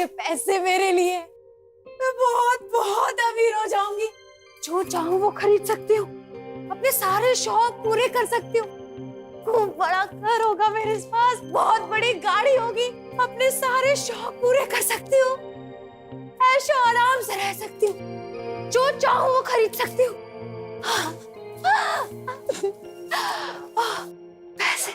पैसे मेरे लिए, मैं बहुत बहुत अमीर हो जाऊंगी। जो चाहूँ वो खरीद सकती हूँ, अपने सारे शौक पूरे कर सकती हूँ। खूब बड़ा घर होगा मेरे पास, बहुत बड़ी गाड़ी होगी, अपने सारे शौक पूरे कर सकती हूँ, ऐशो आराम से रह सकती हूँ, जो चाहूँ वो खरीद सकती हूँ। पैसे।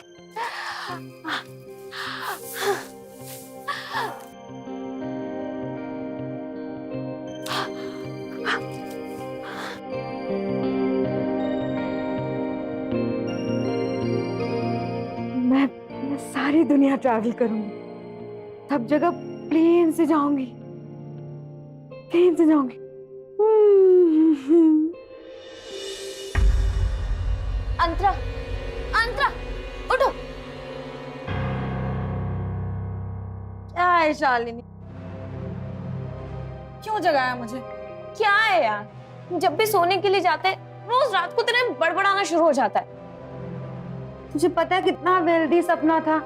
मैं सारी दुनिया ट्रैवल करूंगी, सब जगह प्लेन से जाऊंगी, प्लेन से जाऊंगी। अंतरा, अंतरा, उठो। क्या है शालिनी, क्यों जगाया मुझे? क्या है यार, जब भी सोने के लिए जाते रोज रात को तेरे बड़बड़ाना शुरू हो जाता है। तुझे पता है कितना वेल्दी सपना था,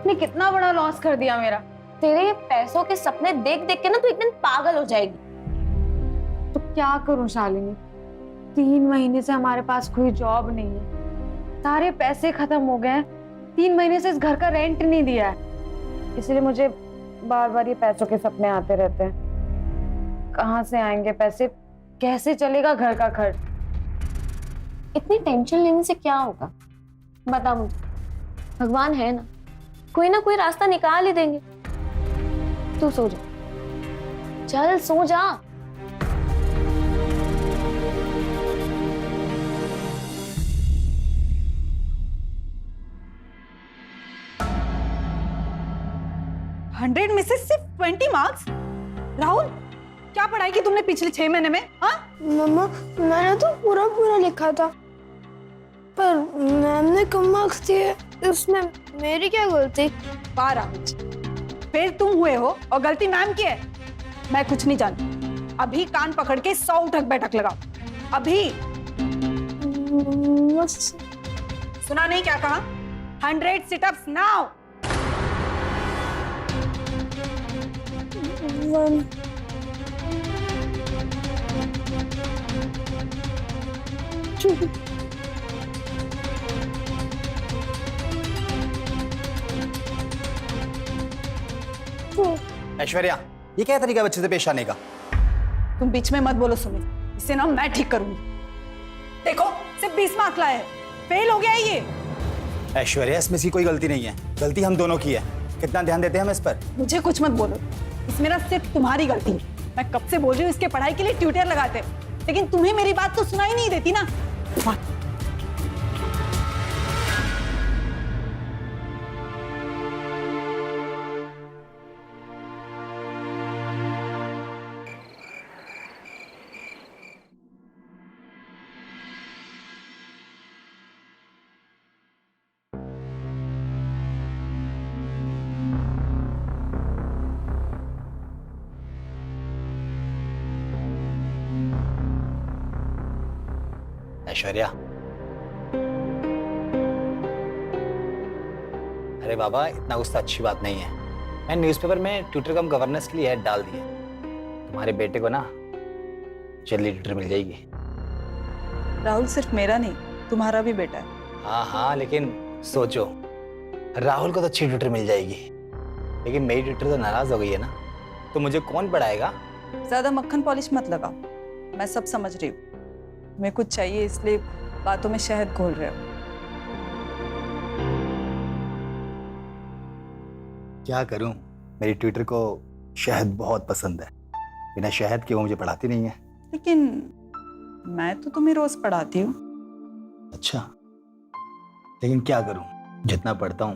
ने कितना बड़ा लॉस कर दिया मेरा। तेरे ये पैसों के सपने देख देख के ना तू एक दिन पागल हो जाएगी। तो क्या करूं शालिनी, 3 महीने से हमारे पास कोई जॉब नहीं है, सारे पैसे खत्म हो गए, 3 महीने से इस घर का रेंट नहीं दिया है, इसलिए मुझे बार बार ये पैसों के सपने आते रहते हैं। कहाँ से आएंगे पैसे, कैसे चलेगा घर का खर्च? इतनी टेंशन लेने से क्या होगा, बता मुझे। भगवान है ना कोई रास्ता निकाल ही देंगे। तू सो जा, चल सो जा। हंड्रेड में से सिर्फ 20 मार्क्स? राहुल, क्या पढ़ाई की तुमने पिछले 6 महीने में? हाँ मम्मा, मैंने तो पूरा पूरा लिखा था, पर मैम ने कम मार्क्स दिए, उसमें मेरी क्या गलती? वाह राहुल जी, फिर तुम हुए हो और गलती मैम की है। मैं कुछ नहीं जानती, अभी कान पकड़ के 100 उठक बैठक लगाओ, अभी। सुना नहीं क्या कहा? 100 सिटअप्स नाउ। 1 2 ऐश्वर्या, ये क्या तरीका है बच्चे से पेश आने का? तुम बीच में मत बोलो सुमित, इसे ना मैं ठीक करूंगी। देखो सिर्फ 20 मार्क लाए, फेल हो गया है ये। ऐश्वर्या, इसमें इसकी कोई गलती नहीं है, गलती हम दोनों की है। कितना ध्यान देते हैं हम इस पर? मुझे कुछ मत बोलो, इसमें ना सिर्फ तुम्हारी गलती है। मैं कब से बोल रही हूँ इसके पढ़ाई के लिए ट्यूटर लगाते, लेकिन तुम्हें मेरी बात तो सुनाई नहीं देती ना। ऐश्वर्या, अरे बाबा, इतना गुस्सा अच्छी बात नहीं है। मैं न्यूज़पेपर में ट्यूटर कम गवर्नेंस के लिए ऐड डाल दी है। तुम्हारे बेटे को ना जल्दी ट्यूटर मिल जाएगी। राहुल सिर्फ मेरा नहीं, तुम्हारा भी बेटा है। हाँ हाँ, लेकिन सोचो, राहुल को तो अच्छी ट्यूटर मिल जाएगी, लेकिन मेरी ट्यूटर तो नाराज हो गई है ना, तो मुझे कौन पढ़ाएगा? ज्यादा मक्खन पॉलिश मत लगाओ, मैं सब समझ रही हूँ। तुम्हें कुछ चाहिए इसलिए बातों में शहद घोल रहे हो। क्या करूं, मेरी ट्यूटर को शहद बहुत पसंद है, बिना शहद के वो मुझे पढ़ाती नहीं है। लेकिन मैं तो तुम्हें रोज पढ़ाती हूँ। अच्छा, लेकिन क्या करूं, जितना पढ़ता हूं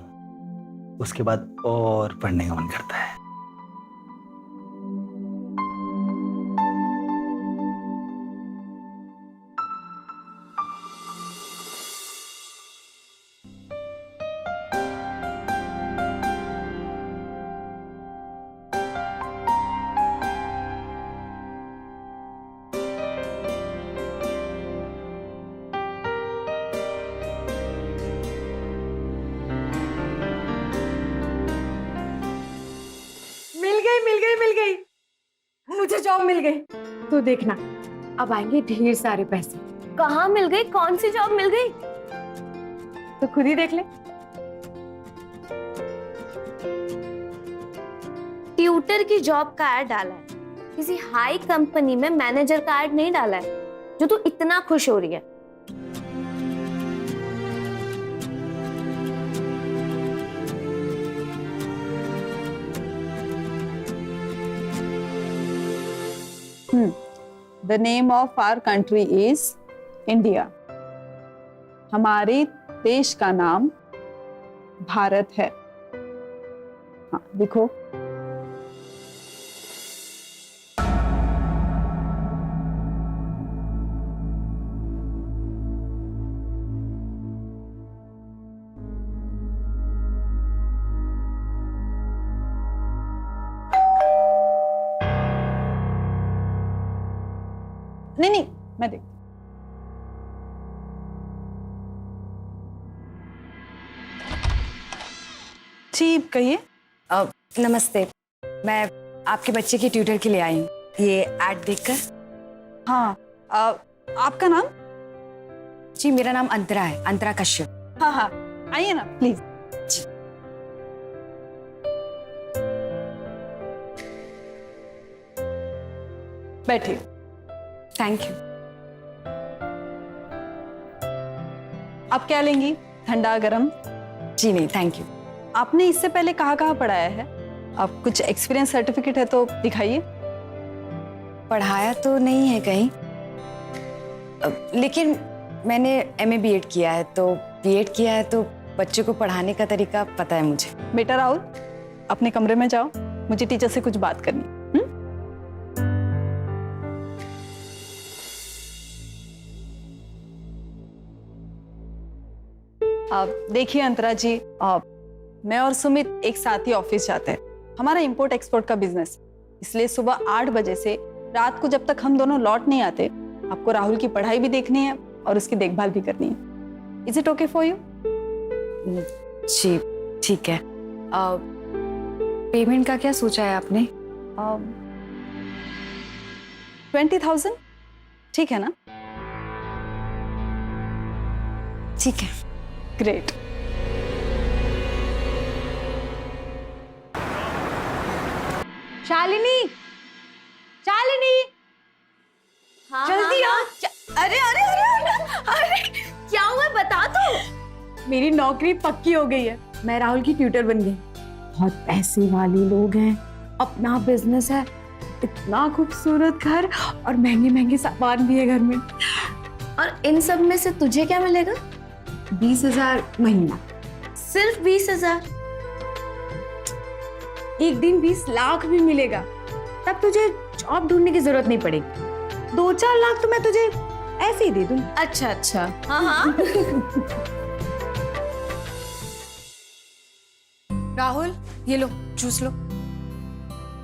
उसके बाद और पढ़ने का मन करता है। मुझे जॉब मिल गई। तो देखना अब आएंगे ढेर सारे पैसे। कहाँ मिल गई? कौन सी जॉब मिल गई? तो खुद ही देख ले। ट्यूटर की जॉब का ऐड डाला है, किसी हाई कंपनी में मैनेजर का ऐड नहीं डाला है जो तू इतना खुश हो रही है। The name of our country is India. हमारे देश का नाम भारत है। हाँ लिखो। नहीं मैं देख। जी कहिए। नमस्ते, मैं आपके बच्चे की ट्यूटर के लिए आई हूँ। ये ऐड देखकर। हाँ आपका नाम? जी मेरा नाम अंतरा है, अंतरा कश्यप। हाँ हाँ आइए ना प्लीज। बैठिए। Thank you. आप क्या लेंगी, ठंडा गरम? जी नहीं थैंक यू। आपने इससे पहले कहाँ पढ़ाया है? आप कुछ एक्सपीरियंस सर्टिफिकेट है तो दिखाइए। पढ़ाया तो नहीं है कहीं, लेकिन मैंने MA BEd किया है, तो BEd किया है तो बच्चों को पढ़ाने का तरीका पता है मुझे। बेटा राहुल अपने कमरे में जाओ, मुझे टीचर से कुछ बात करनी। देखिए अंतरा जी, मैं और सुमित एक साथ ही ऑफिस जाते हैं। हमारा इंपोर्ट एक्सपोर्ट का बिजनेस, इसलिए सुबह 8 बजे से रात को जब तक हम दोनों लौट नहीं आते, आपको राहुल की पढ़ाई भी देखनी है और उसकी देखभाल भी करनी है। Is it okay for you? जी ठीक है। पेमेंट का क्या सोचा है आपने? 20,000 ठीक है ना? ठीक है। ग्रेट। शालिनी, शालिनी हाँ, जल्दी हाँ, आ। अरे अरे अरे अरे क्या हुआ बता तो। मेरी नौकरी पक्की हो गई है, मैं राहुल की ट्यूटर बन गई। बहुत पैसे वाले लोग हैं, अपना बिजनेस है, इतना खूबसूरत घर और महंगे महंगे सामान भी है घर में। और इन सब में से तुझे क्या मिलेगा? 20,000 महीना। सिर्फ 20,000? एक दिन 20 लाख भी मिलेगा, तब तुझे जॉब ढूंढने की जरूरत नहीं पड़ेगी। 2-4 लाख तो मैं तुझे ऐसे ही दे दूं। अच्छा अच्छा, हाँ हाँ। राहुल ये लो जूस लो,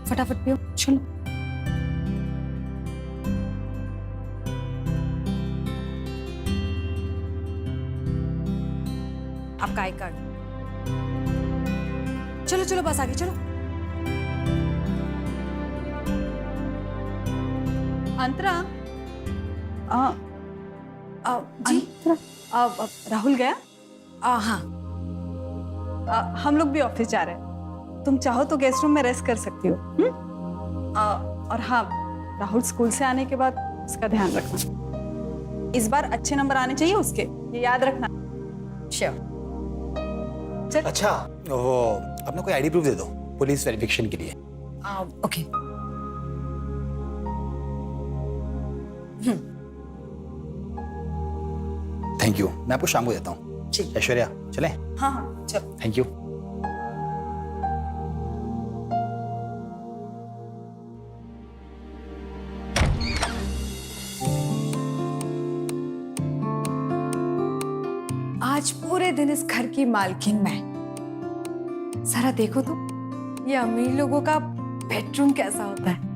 फटाफट पियो। चलो। आपका आई कार्ड। चलो चलो बस आगे चलो। अंतरा जी राहुल गया? हाँ। हम लोग भी ऑफिस जा रहे हैं, तुम चाहो तो गेस्ट रूम में रेस्ट कर सकती हो। और हाँ, राहुल स्कूल से आने के बाद उसका ध्यान रखना। इस बार अच्छे नंबर आने चाहिए उसके, ये याद रखना। श्योर। अच्छा वो अपना कोई आईडी प्रूफ दे दो पुलिस वेरिफिकेशन के लिए। ओके। थैंक यू, मैं आपको शाम को देता हूँ। ठीक। ऐश्वर्या चले? हाँ हाँ चलो। Thank you. आज पूरे दिन इस घर की मालकिन मैं। जरा देखो तो ये अमीर लोगों का बेडरूम कैसा होता है।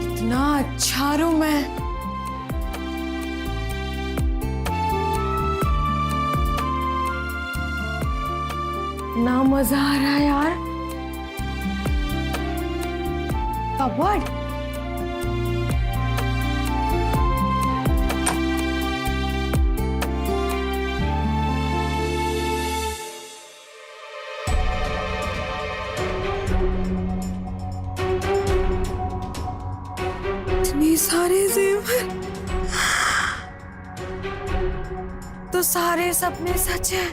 इतना अच्छा रूम है, मजा आ रहा है यार। कबर्ड इतने सारे जेवर, तो सारे सपने सच है।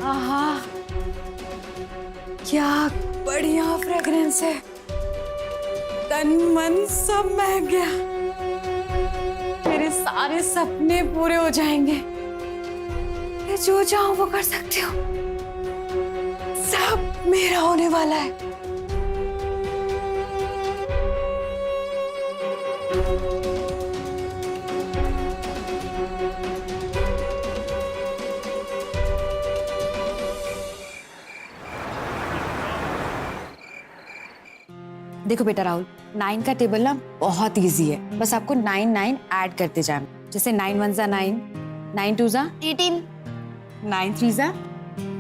आहा, क्या बढ़िया फ्रेग्रेंस है। तन मन सब महक गया। मेरे सारे सपने पूरे हो जाएंगे। मैं जो चाहूं वो कर सकती हूँ। सब मेरा होने वाला है। देखो बेटा राहुल, 9 का टेबल ना बहुत इजी है। बस आपको 9 9 ऐड करते जाना। जैसे 9 1 जा 9, 9 2 जा 18, 9 3 जा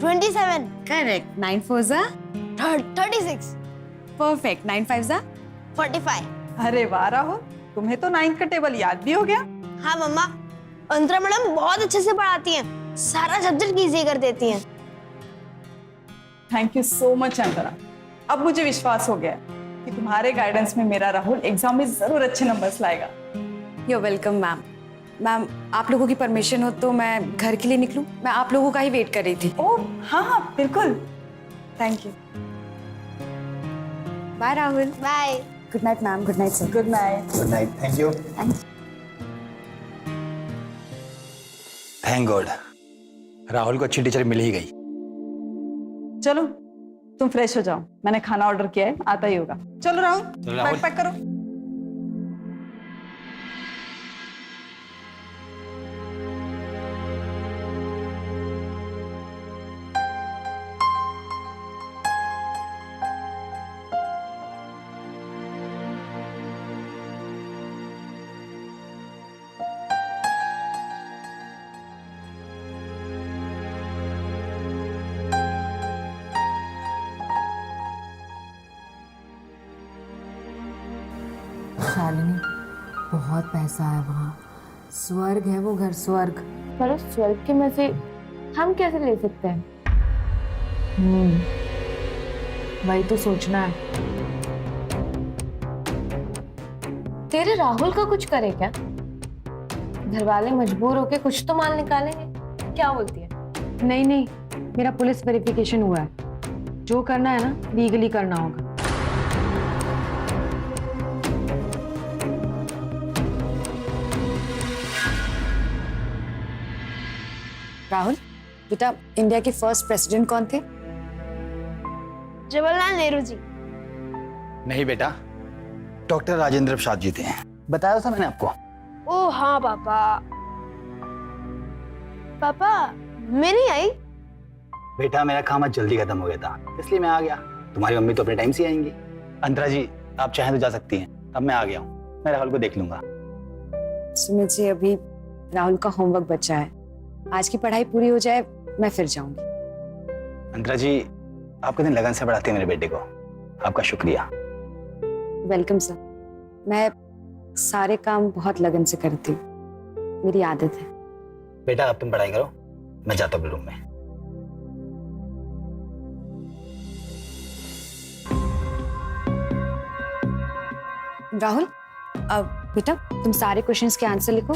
27, करेक्ट, 9 4 जा 36, परफेक्ट, 9 5 जा 45। अरे वाह राहुल, तुम्हें तो 9 का टेबल याद भी हो गया। हाँ मम्मा, अंतरा मैडम बहुत अच्छे से पढ़ाती हैं। सारा सब्जेक्ट इजी कर देती हैं। थैंक यू सो मच अंतरा। अब मुझे विश्वास हो गया कि तुम्हारे गाइडेंस में मेरा राहुल एग्जाम में जरूर अच्छे नंबर्स लाएगा। You welcome ma'am. मैम, आप लोगों की परमिशन हो तो मैं घर के लिए निकलूं? मैं आप लोगों का ही वेट कर रही थी। ओह हाँ हाँ बिल्कुल, thank you. Bye Rahul. Bye. Good night ma'am. Good night sir. Good night. Good night. Thank you. Thank God, Rahul को अच्छी टीचर मिल ही गई। चलो तुम फ्रेश हो जाओ, मैंने खाना ऑर्डर किया है, आता ही होगा। चलो राहुल, चलो राहुल। बैग पैक करो। शालिनी, बहुत पैसा है वहाँ। स्वर्ग है वो घर, स्वर्ग। पर उस स्वर्ग के मजे हम कैसे ले सकते हैं? वही तो सोचना है। तेरे राहुल का कुछ करे क्या? घर वाले मजबूर होके कुछ तो माल निकालेंगे। क्या बोलती है? नहीं नहीं, मेरा पुलिस वेरिफिकेशन हुआ है। जो करना है ना, लीगली करना होगा। राहुल बेटा, इंडिया के फर्स्ट प्रेसिडेंट कौन थे? जवाहरलाल नेहरू जी। नहीं बेटा, डॉक्टर राजेंद्र प्रसाद जी थे। बताया था मैंने आपको। ओ हाँ पापा। पापा मैं नहीं आई। बेटा मेरा काम आज जल्दी खत्म हो गया था, इसलिए मैं आ गया। तुम्हारी मम्मी तो अपने टाइम से आएंगी। अंतरा जी, आप चाहें तो जा सकती हैं। अब मैं आ गया हूँ, मैं राहुल को देख लूंगा। सुमित जी, अभी राहुल का होमवर्क बचा है। आज की पढ़ाई पूरी हो जाए, मैं फिर जाऊंगी। अंतरा जी, आप कितने लगन से पढ़ाते हैं मेरे बेटे को, आपका शुक्रिया। Welcome sir. मैं सारे काम बहुत लगन से करती हूँ, मेरी आदत है। बेटा अब तुम पढ़ाई करो, मैं जाता हूँ रूम में। राहुल, अब बेटा तुम सारे क्वेश्चंस के आंसर लिखो,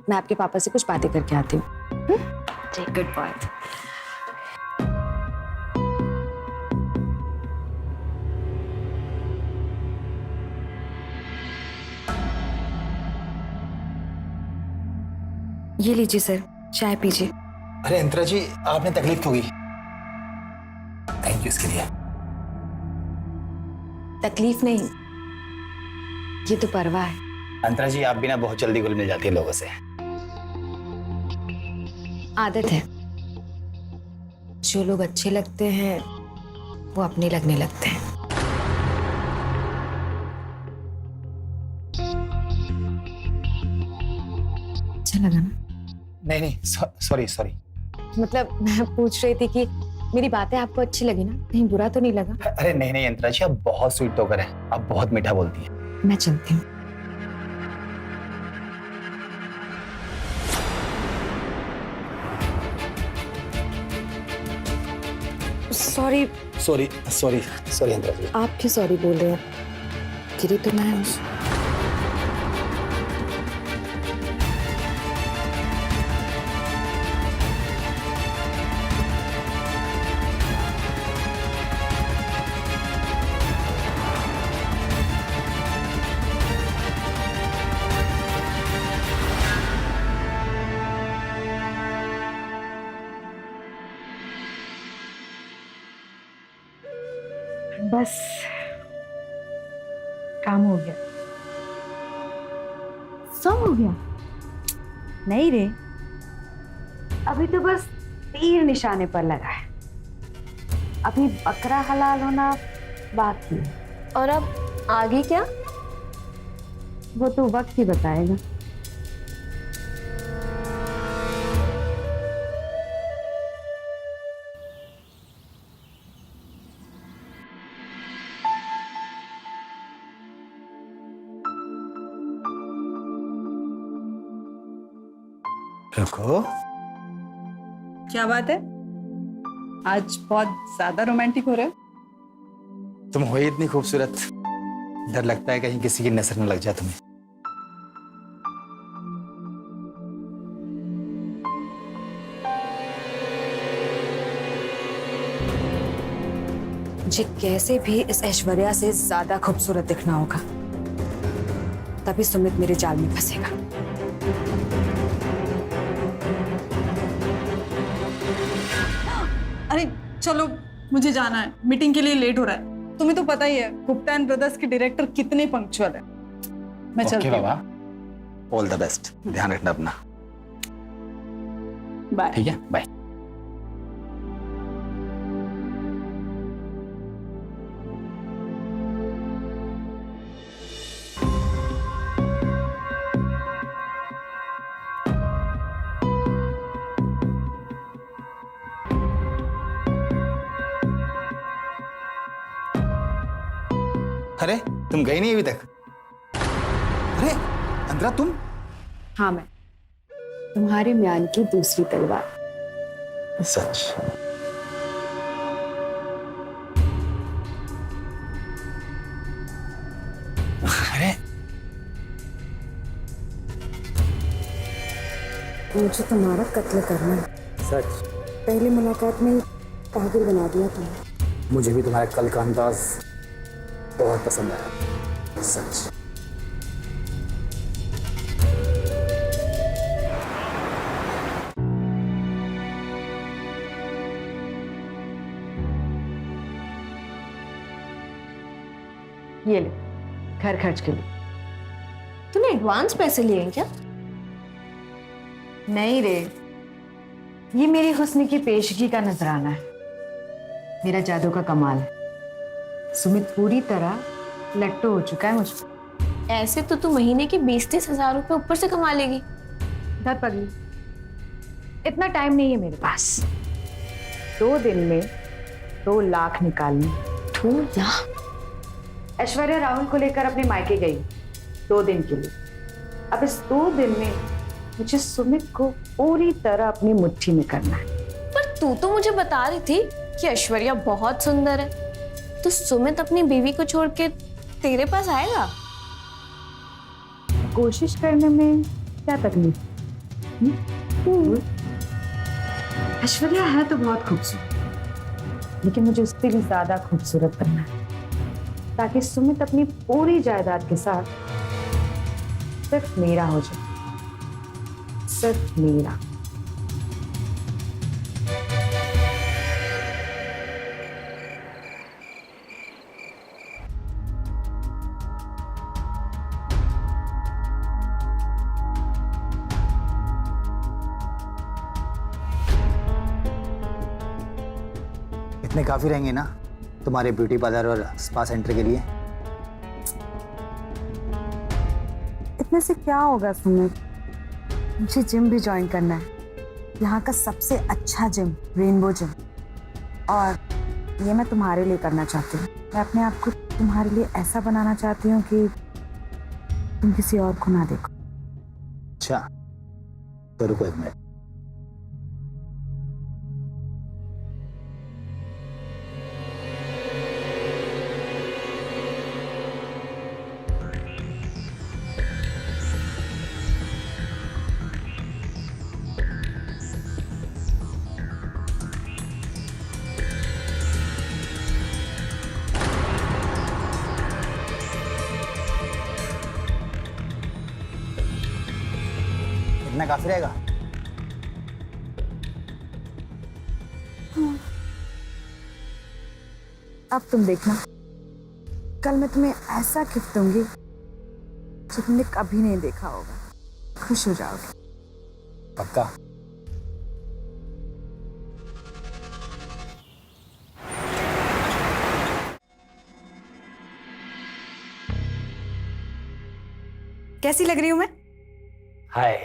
मैं आपके पापा से कुछ बातें करके आती हूँ। Good boy. ये लीजिए सर, चाय पीजिए। अरे अंतरा जी, आपने तकलीफ क्यों की? थैंक यू इसके लिए। तकलीफ नहीं, ये तो परवाह है। अंतरा जी, आप भी ना बहुत जल्दी घुल मिल जाती है लोगों से। आदत है। जो लोग अच्छे लगते हैं वो अपने लगने लगते हैं। अच्छा लगा ना? नहीं नहीं, सॉरी सॉरी। मतलब मैं पूछ रही थी कि मेरी बातें आपको अच्छी लगी ना? कहीं बुरा तो नहीं लगा? अरे नहीं नहीं अंतरा जी, आप बहुत स्वीट टॉकर हैं, आप बहुत मीठा बोलती हैं। मैं चलती हूँ। सॉरी। सॉरी सॉरी सॉरी अंतरा जी। आप क्यों सॉरी बोल रहे हो? गिरी तो मैं हूँ। बस काम हो गया। सब हो गया? नहीं रे, अभी तो बस तीर निशाने पर लगा है। अभी बकरा हलाल होना बाकी है। और अब आगे क्या? वो तो वक्त ही बताएगा। रुको, क्या बात है? आज बहुत ज्यादा रोमांटिक हो रहे हो। तुम हो ही इतनी खूबसूरत, डर लगता है कहीं किसी की नजर न लग जाए तुम्हें। मुझे कैसे भी इस ऐश्वर्या से ज्यादा खूबसूरत दिखना होगा, तभी सुमित मेरे जाल में फंसेगा। अरे चलो, मुझे जाना है, मीटिंग के लिए लेट हो रहा है। तुम्हें तो पता ही है गुप्ता एंड ब्रदर्स के डायरेक्टर कितने पंक्चुअल है। मैं चलती ओके हूँ। बाबा, ऑल द बेस्ट, ध्यान रखना अपना। बाय। ठीक है, बाय। अरे तुम गई नहीं अभी तक? अरे अंतरा तुम? हाँ, मैं तुम्हारे म्यान की दूसरी तलवार। सच? अरे मुझे तुम्हारा कत्ल करना है। सच? पहली मुलाकात में पागल बना दिया तुमने। मुझे भी तुम्हारा कल का अंदाज बहुत पसंद आया। सच? ये ले, घर खर्च के लिए। तूने एडवांस पैसे लिए हैं क्या? नहीं रे, ये मेरी हुस्न की पेशगी का नजराना है, मेरा जादू का कमाल है। सुमित पूरी तरह लट्टू हो चुका है मुझ पर। ऐसे तो तू महीने के 20-30 हजार रुपए ऊपर से कमा लेगी। धर पगली, इतना टाइम नहीं है मेरे पास। 2 दिन में 2 लाख निकालने। 2 लाख? ऐश्वर्या राहुल को लेकर अपने मायके गई 2 दिन के लिए। अब इस 2 दिन में मुझे सुमित को पूरी तरह अपनी मुट्ठी में करना है। पर तू तो मुझे बता रही थी कि ऐश्वर्या बहुत सुंदर है, तो सुमित अपनी बीवी को छोड़ के तेरे पास आएगा? कोशिश करने में क्या तकलीफ? ऐश्वर्या है तो बहुत खूबसूरत, लेकिन मुझे उससे भी ज्यादा खूबसूरत बनना है, ताकि सुमित अपनी पूरी जायदाद के साथ सिर्फ मेरा हो जाए, सिर्फ मेरा। इतने काफी रहेंगे ना तुम्हारे ब्यूटी पार्लर और स्पा सेंटर के लिए? इतने से क्या होगा सुमित, मुझे जिम भी ज्वाइन करना है, यहाँ का सबसे अच्छा जिम रेनबो जिम, और ये मैं तुम्हारे लिए करना चाहती हूँ। मैं अपने आप को तुम्हारे लिए ऐसा बनाना चाहती हूँ कि तुम किसी और को ना देखो। अच्छा तो रुको एक मिनट। इतना काफी रहेगा? अब तुम देखना, कल मैं तुम्हें ऐसा गिफ्ट दूंगी जो तुमने कभी नहीं देखा होगा, खुश हो जाओगे। पक्का? कैसी लग रही हूं मैं? हाय,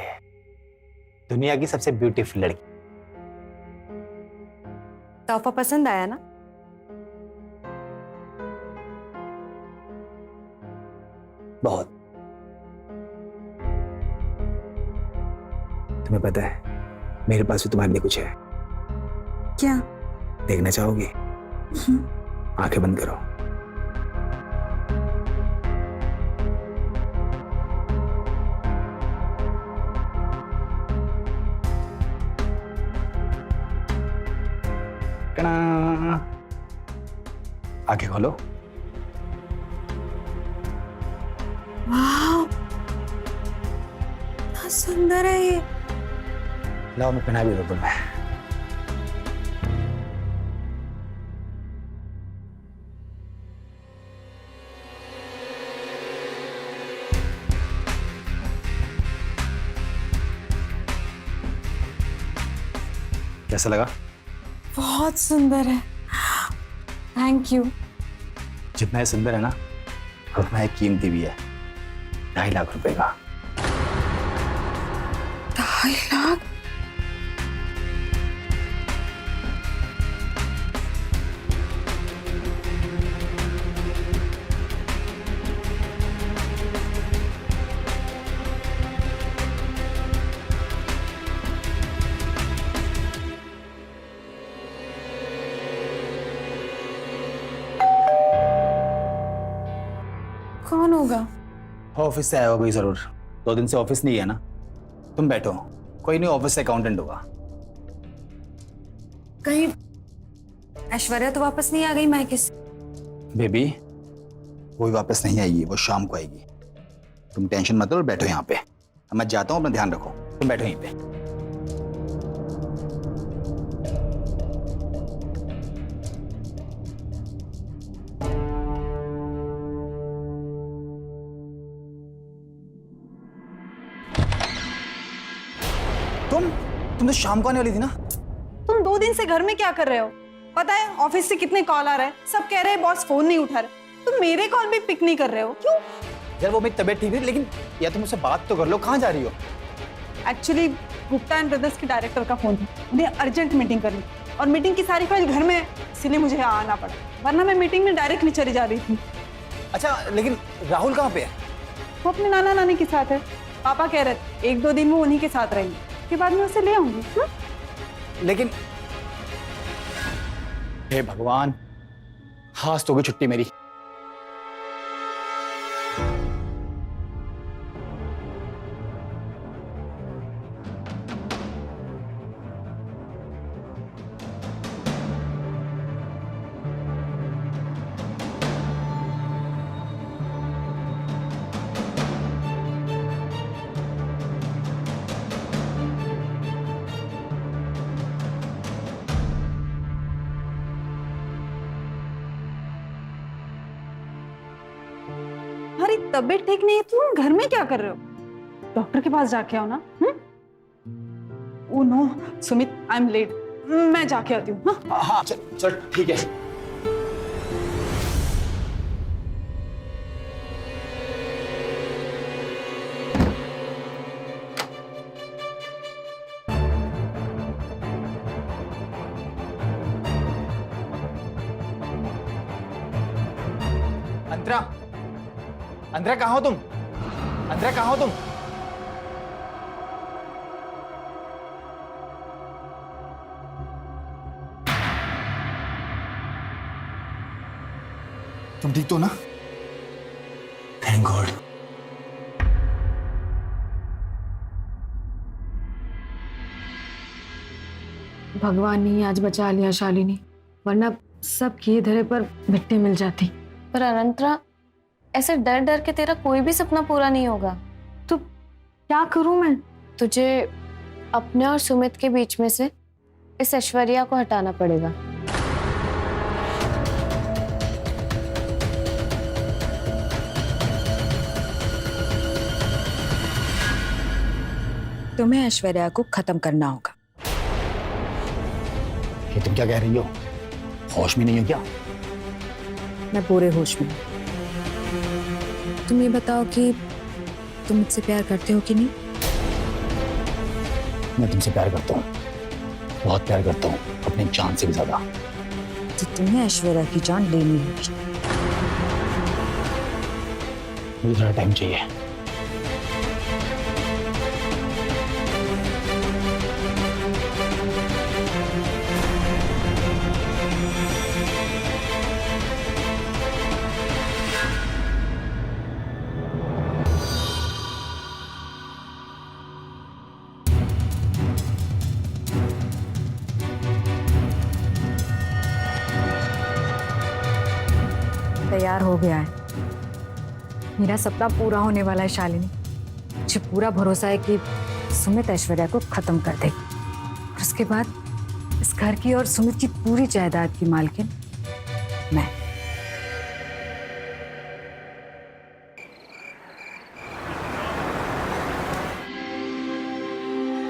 दुनिया की सबसे ब्यूटीफुल लड़की। तोहफा पसंद आया ना? बहुत। तुम्हें पता है मेरे पास भी तुम्हारे लिए कुछ है। क्या? देखना चाहोगी? आंखें बंद करो। आंखें खोलो। वाह, कितना सुंदर है ये। लाओ मैं पहना भी दो तुम्हें। कैसा लगा? बहुत सुंदर है, थैंक यू। जितना ये सुंदर है ना उतना ये कीमती भी है। 2.5 लाख रुपए का। 2.5 लाख? कौन होगा? ऑफिस से आया होगा जरूर। 2 दिन से ऑफिस नहीं है ना। तुम बैठो, कोई नहीं, ऑफिस से अकाउंटेंट होगा। कहीं ऐश्वर्या तो वापस नहीं आ गई मायके से? बेबी वो भी वापस नहीं आएगी, वो शाम को आएगी। तुम टेंशन मत लो और बैठो यहाँ पे। मैं जाता हूँ, अपना ध्यान रखो। तुम बैठो यहीं पे। तुम तो शाम को आने वाली थी ना? तुम 2 दिन से घर में क्या कर रहे हो? पता है ऑफिस से कितने कॉल आ रहे हैं, सब कह रहे हैं बॉस फोन नहीं उठा रहे। तुम मेरे कॉल भी पिक नहीं कर रहे हो, क्यों? यार वो मेरी तबीयत ठीक है, लेकिन या तुम मुझसे बात तो कर लो। कहाँ जा रही हो? एक्चुअली गुप्ता एंड ब्रदर्स के डायरेक्टर का फोन था, उन्हें अर्जेंट मीटिंग करनी और मीटिंग की सारी फाइल घर में, इसलिए मुझे यहाँ आना पड़ा, वरना मैं मीटिंग में डायरेक्ट नहीं चली जा रही थी। अच्छा लेकिन राहुल कहाँ पे है? वो अपने नाना नानी के साथ है। पापा कह रहे थे 1-2 दिन वो उन्हीं के साथ रहेंगे, उसके बाद मैं उसे ले आऊंगी। लेकिन हे भगवान, हाथ तो गई छुट्टी मेरी। हमारी तबीयत ठीक नहीं है, तुम घर में क्या कर रहे हो? डॉक्टर के पास जाके आओ ना। Oh no Sumit, I am late. मैं जाके आती हूँ। हाँ हाँ चल चल ठीक है। अंतरा, अंतरा कहाँ हो तुम? अंतरा कहाँ हो तुम? तुम ठीक तो ना? Thank God. भगवान ने ही आज बचा लिया शालिनी, वरना सब किए धरे पर मिट्टी मिल जाती। पर अनंतरा, ऐसे डर डर के तेरा कोई भी सपना पूरा नहीं होगा। तो क्या करूं मैं? तुझे अपने और सुमित के बीच में से इस ऐश्वर्या को हटाना पड़ेगा। तुम्हें ऐश्वर्या को खत्म करना होगा। ये तुम क्या कह रही हो? होश में नहीं हो क्या? मैं पूरे होश में हूं। तुम ये बताओ कि तुम मुझसे प्यार करते हो कि नहीं? मैं तुमसे प्यार करता हूँ, बहुत प्यार करता हूँ, अपनी जान से भी ज्यादा। तो तुम्हें ऐश्वर्या की जान लेनी होगी। मुझे थोड़ा टाइम चाहिए। तैयार हो गया है। मेरा सपना पूरा होने वाला है शालिनी। मुझे पूरा भरोसा है कि सुमित ऐश्वर्या को खत्म कर देगी और उसके बाद इस घर की और सुमित की पूरी जायदाद की मालकिन मैं।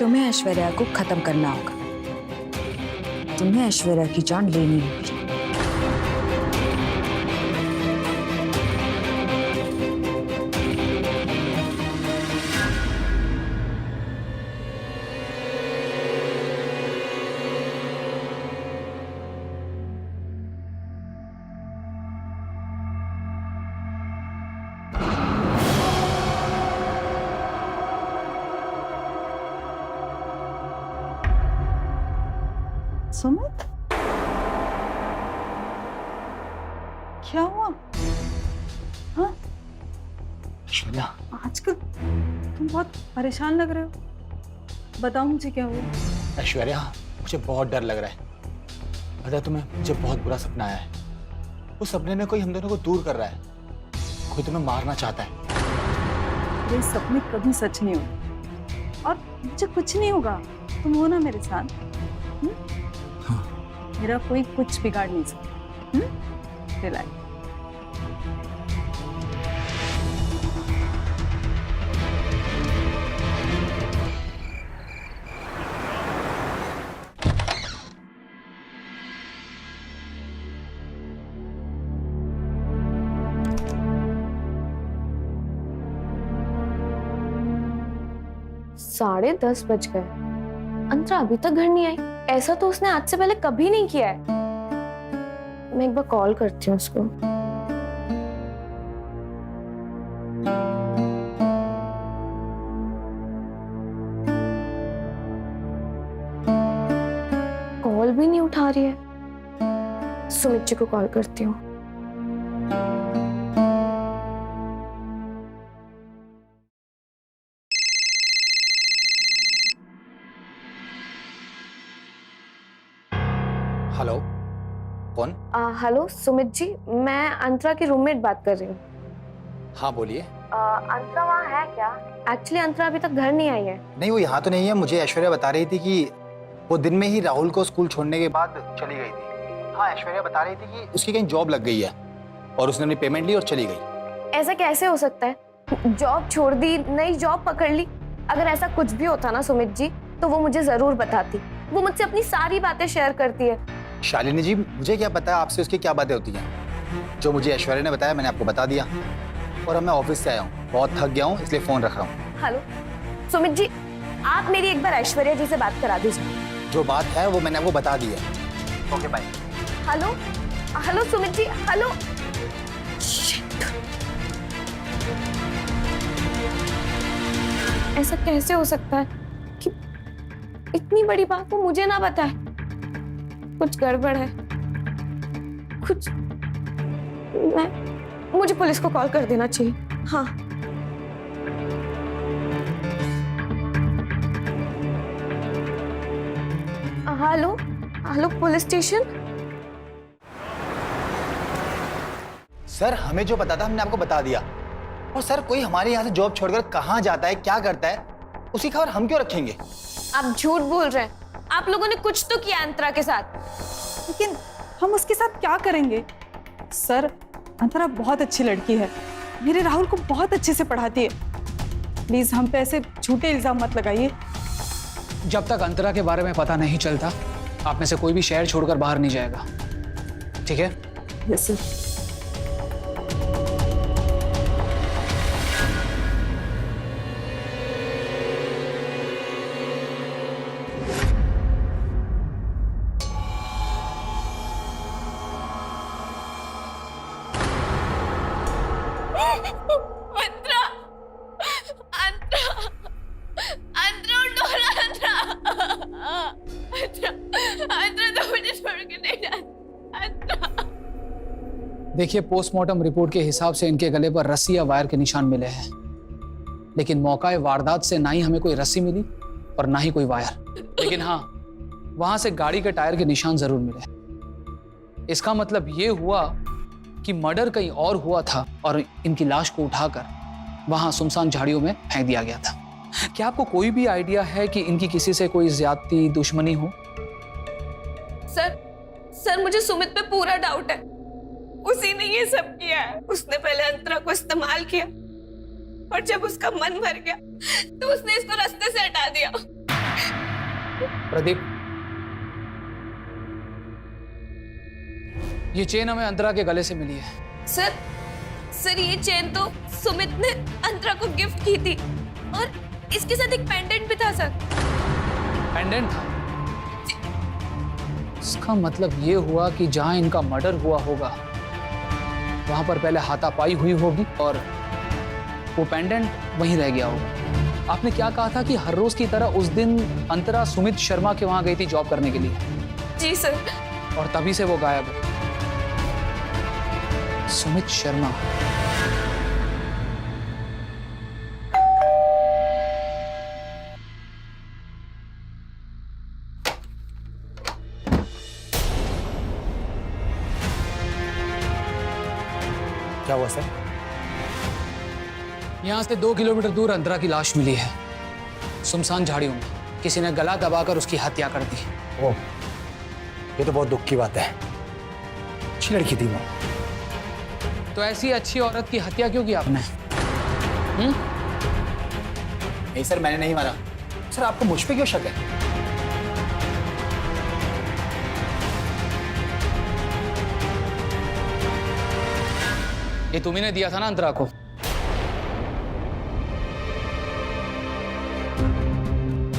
तुम्हें ऐश्वर्या को खत्म करना होगा। तुम्हें ऐश्वर्या की जान लेनी होगी। सुमित, क्या हुआ? हाँ, ऐश्वर्या, आजकल तुम बहुत परेशान लग रहे हो। बताओ मुझे क्या हुआ? ऐश्वर्या, मुझे बहुत डर लग रहा है। पता है तुम्हें, मुझे बहुत बुरा सपना आया है। उस सपने में कोई हम दोनों को दूर कर रहा है, कोई तुम्हें मारना चाहता है। ये सपने कभी सच नहीं होते और मुझे कुछ नहीं होगा। तुम हो ना मेरे साथ। हाँ। मेरा कोई कुछ बिगाड़ नहीं सकता। रिलैक्स। साढ़े 10 बज गए, अंतरा अभी तक घर नहीं आई। ऐसा तो उसने आज से पहले कभी नहीं किया है। मैं एक बार कॉल करती हूँ उसको। कॉल भी नहीं उठा रही है। सुमित जी को कॉल करती हूँ। हेलो, कौन? हेलो सुमित जी, मैं अंतरा की रूममेट बात कर रही हूँ। हाँ बोलिए। अंतरा वहाँ है क्या? एक्चुअली अंतरा अभी तक घर नहीं आई है। नहीं, वो यहाँ तो नहीं है। मुझे ऐश्वर्या बता रही थी कि वो दिन में ही राहुल को स्कूल छोड़ने के बाद चली गई थी। हाँ, ऐश्वर्या बता रही थी कि उसकी कहीं जॉब लग गई है और उसने अपनी पेमेंट ली और चली गई। ऐसा कैसे हो सकता है? जॉब छोड़ दी, नई जॉब पकड़ ली। अगर ऐसा कुछ भी होता ना सुमित जी, तो वो मुझे जरूर बताती। वो मुझसे अपनी सारी बातें शेयर करती है। शालिनी जी, मुझे क्या पता है आपसे उसकी क्या बातें होती हैं। जो मुझे ऐश्वर्या ने बताया मैंने आपको बता दिया। और अब मैं ऑफिस से आया हूँ, बहुत थक गया हूँ, इसलिए फोन रख रहा हूँ। हेलो सुमित जी, आप मेरी एक बार ऐश्वर्या जी से बात करा दीजिए। जो बात है वो मैंने आपको बता दी है। Okay bye. Hello hello Sumit ji, hello. ऐसा कैसे हो सकता है कि इतनी बड़ी बात को मुझे ना बताए? कुछ गड़बड़ है, कुछ। मुझे पुलिस को कॉल कर देना चाहिए। हाँ। Hello hello police station. Sir, हमें जो पता था हमने आपको बता दिया। और सर, कोई हमारे यहाँ से जॉब छोड़कर कहाँ जाता है, क्या करता है, उसकी खबर हम क्यों रखेंगे? आप झूठ बोल रहे हैं। आप लोगों ने कुछ तो किया अंतरा के साथ। लेकिन हम उसके साथ क्या करेंगे? सर, अंतरा बहुत अच्छी लड़की है, मेरे राहुल को बहुत अच्छे से पढ़ाती है। प्लीज हम पे ऐसे झूठे इल्जाम मत लगाइए। जब तक अंतरा के बारे में पता नहीं चलता, आप में से कोई भी शहर छोड़कर बाहर नहीं जाएगा, ठीक है? Yes sir. अंतरा, अंतरा, अंतरा डोला, अंतरा, अंतरा तो मुझे छोड़ के नहीं जाती। अंतरा। देखिए, पोस्टमार्टम रिपोर्ट के हिसाब से इनके गले पर रस्सी या वायर के निशान मिले हैं, लेकिन मौका वारदात से ना ही हमें कोई रस्सी मिली और ना ही कोई वायर। लेकिन हाँ, वहां से गाड़ी के टायर के निशान जरूर मिले। इसका मतलब ये हुआ कि मर्डर कहीं और हुआ था और इनकी लाश को उठाकर वहां सुनसान झाड़ियों में फेंक दिया गया था। क्या आपको कोई भी आइडिया है कि इनकी किसी से कोई ज्यादती, दुश्मनी हो? सर मुझे सुमित पे पूरा डाउट है। उसी ने ये सब किया है। उसने पहले अंतरा को इस्तेमाल किया और जब उसका मन भर गया तो उसने इसको रास्ते से हटा दिया। प्रदीप, ये चेन हमें अंतरा के गले से मिली है। सर ये चेन तो सुमित ने अंतरा को गिफ्ट की थी और इसके साथ एक पेंडेंट भी था सर। पेंडेंट था? इसका मतलब ये हुआ कि जहां इनका मर्डर हुआ होगा वहां पर पहले हाथापाई हुई होगी और वो पेंडेंट वहीं रह गया होगा। आपने क्या कहा था कि हर रोज की तरह उस दिन अंतरा सुमित शर्मा के वहां गई थी जॉब करने के लिए? जी सर। और तभी से वो गायब है। सुमित शर्मा। क्या हुआ सर? यहां से 2 किलोमीटर दूर अंतरा की लाश मिली है, सुनसान झाड़ियों में। किसी ने गला दबाकर उसकी हत्या कर दी। ओह, ये तो बहुत दुख की बात है। अच्छी लड़की थी वो। तो ऐसी अच्छी औरत की हत्या क्यों की आपने? नहीं सर, मैंने नहीं मारा। सर, आपको मुझ पे क्यों शक है? ये तुम्ही ने दिया था ना अंतरा को?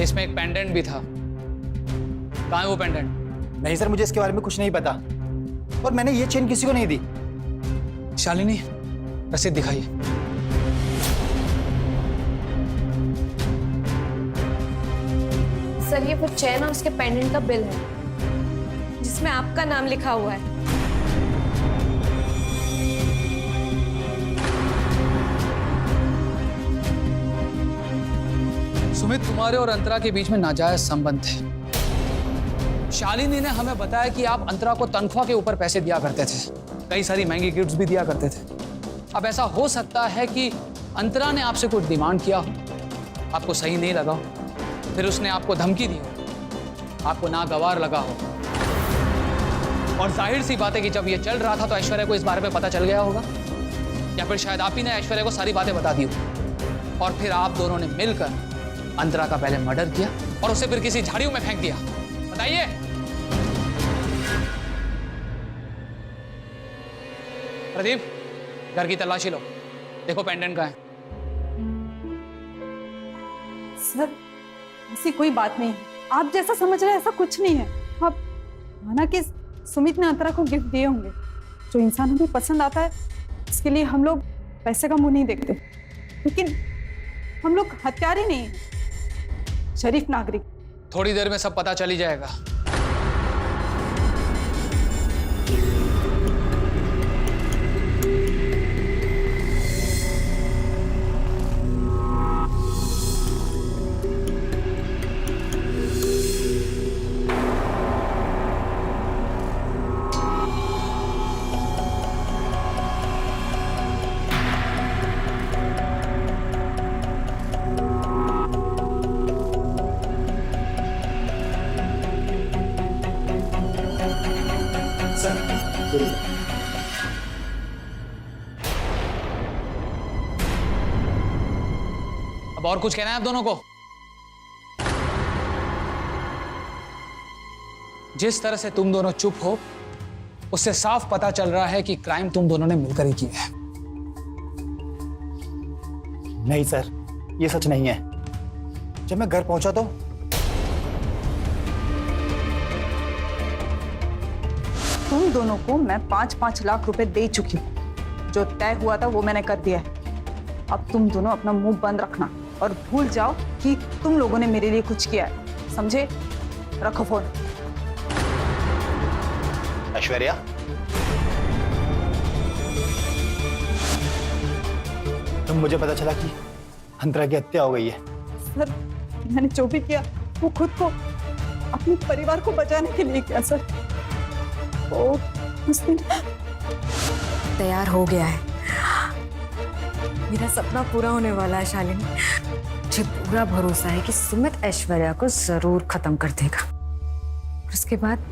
इसमें एक पेंडेंट भी था। कहाँ है वो पेंडेंट? नहीं सर, मुझे इसके बारे में कुछ नहीं पता और मैंने ये चेन किसी को नहीं दी। शालिनी, रसीद दिखाइए। सर ये वो चेन और उसके पेंडेंट का बिल है जिसमें आपका नाम लिखा हुआ है। सुमित, तुम्हारे और अंतरा के बीच में नाजायज संबंध है। शालिनी ने हमें बताया कि आप अंतरा को तनख्वाह के ऊपर पैसे दिया करते थे, कई सारी महंगी गिफ्ट्स भी दिया करते थे। अब ऐसा हो सकता है कि अंतरा ने आपसे कुछ डिमांड किया हो, आपको सही नहीं लगा हो, फिर उसने आपको धमकी दी हो, आपको नागवार लगा हो। और जाहिर सी बात है कि जब ये चल रहा था तो ऐश्वर्या को इस बारे में पता चल गया होगा, या फिर शायद आप ही ने ऐश्वर्या को सारी बातें बता दी हो और फिर आप दोनों ने मिलकर अंतरा का पहले मर्डर किया और उसे फिर किसी झाड़ियों में फेंक दिया। बताइए। प्रदीप, घर की तलाशी लो, देखो पेंडेंट कहाँ है। सर ऐसी कोई बात नहीं है, आप जैसा समझ रहे हैं ऐसा कुछ नहीं है। आप माना कि सुमित ने अंतरा को गिफ्ट दिए होंगे। जो इंसान हमें पसंद आता है इसके लिए हम लोग पैसे का मुंह नहीं देखते, लेकिन हम लोग हत्यारे नहीं हैं, शरीफ नागरिक। थोड़ी देर में सब पता चल ही जाएगा। अब और कुछ कहना है आप दोनों को? जिस तरह से तुम दोनों चुप हो, उससे साफ पता चल रहा है कि क्राइम तुम दोनों ने मिलकर ही किया है। नहीं सर, ये सच नहीं है। जब मैं घर पहुंचा तो तुम दोनों को मैं 5-5 लाख रुपए दे चुकी हूँ। जो तय हुआ था वो मैंने कर दिया है। अब तुम दोनों अपना मुंह बंद रखना और भूल जाओ कि तुम लोगों ने मेरे लिए कुछ किया है, समझे? रखो फोन। ऐश्वर्या, तुम मुझे पता चला कि अंतरा की हत्या हो गई है। सर मैंने जो भी किया वो खुद को, अपने परिवार को बचाने के लिए किया सर। उस दिन तैयार हो गया है, मेरा सपना पूरा होने वाला है शालिनी। मुझे पूरा भरोसा है कि सुमित ऐश्वर्या को जरूर खत्म कर देगा। और उसके बाद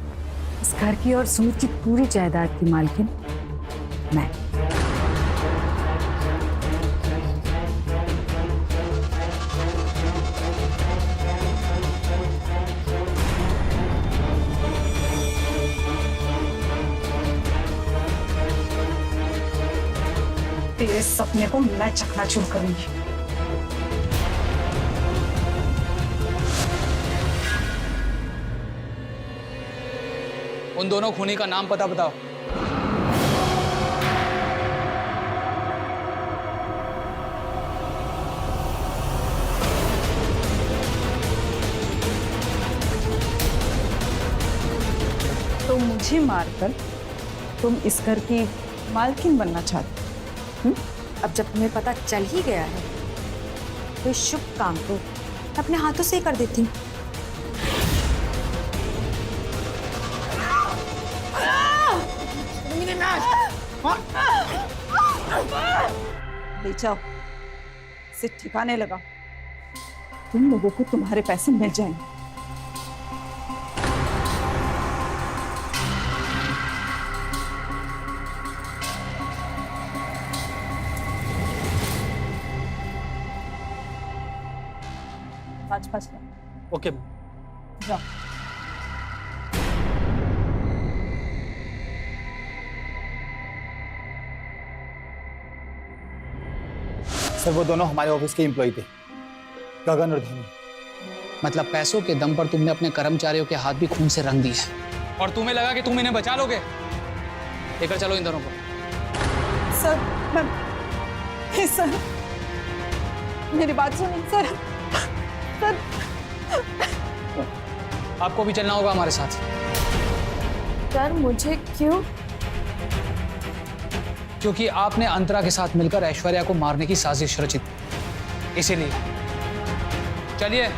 इस घर की और सुमित की पूरी जायदाद की मालकिन मैं। तेरे सपने को मैं चकनाचूर करूंगी। उन दोनों खूनी का नाम पता बताओ। तो मुझे मारकर तुम इस घर की मालकिन बनना चाहते? अब जब तुम्हें पता चल ही गया है तो इस शुभ काम को मैं अपने हाथों से ही कर देती हूँ। ले जाओ, इसे ठिकाने लगा। तुम लोगों को तुम्हारे पैसे मिल जाएंगे। पाँच ओके। जाओ। सर वो दोनों हमारे ऑफिस के एम्प्लॉय थे, गगन और धनु। मतलब पैसों के दम पर तुमने अपने कर्मचारियों के हाथ भी खून से रंग दिए और तुम्हें लगा कि तुम इन्हें बचा लोगे। लेकर चलो इन दोनों को। सर सर मेरी बात सुनिए सर। सर आपको भी चलना होगा हमारे साथ। सर मुझे क्यों? क्योंकि आपने अंतरा के साथ मिलकर ऐश्वर्या को मारने की साजिश रची थी, इसीलिए। चलिए।